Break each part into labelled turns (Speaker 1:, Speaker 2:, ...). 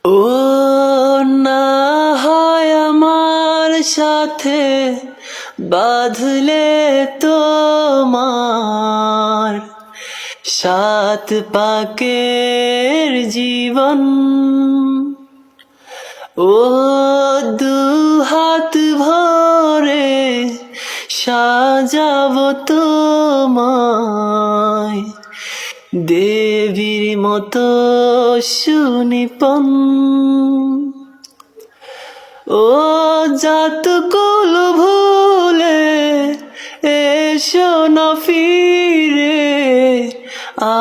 Speaker 1: ও না হয় আমার সাথে বাঁধলে তোমার সাত পাকের জীবন, ও দুহাত ভরে সাজাবো তোমায় দেবীর মতো সুনিপন। ও জাতকুল ভুলে এসো না ফিরে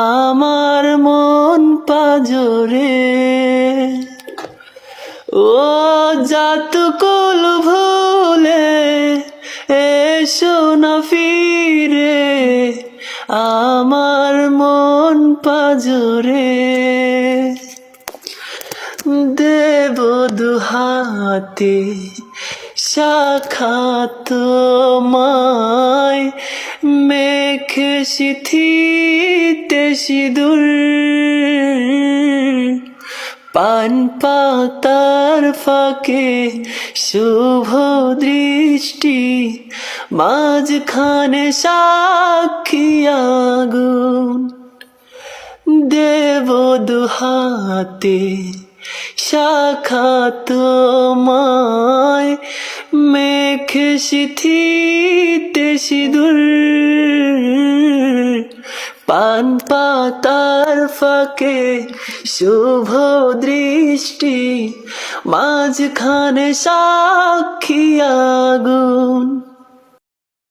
Speaker 1: আমার মন পাজরে। ও জাতকুল ভুলে এসো না ফিরে আমার মন পাজরে। দেব দুহাতে সাক্ষাৎ তোমায় মেখে সিথিতে সিঁদুর, পান পাতার ফাঁকে শুভ দৃষ্টি মাঝখানে সাক্ষী আগুন। দেব দুহাতে সাক্ষাৎ তোমায় মেখে সিথিতে সিঁদুর, পান পাতার ফাঁকে শুভ দৃষ্টি মাঝখানে সাক্ষী আগুন।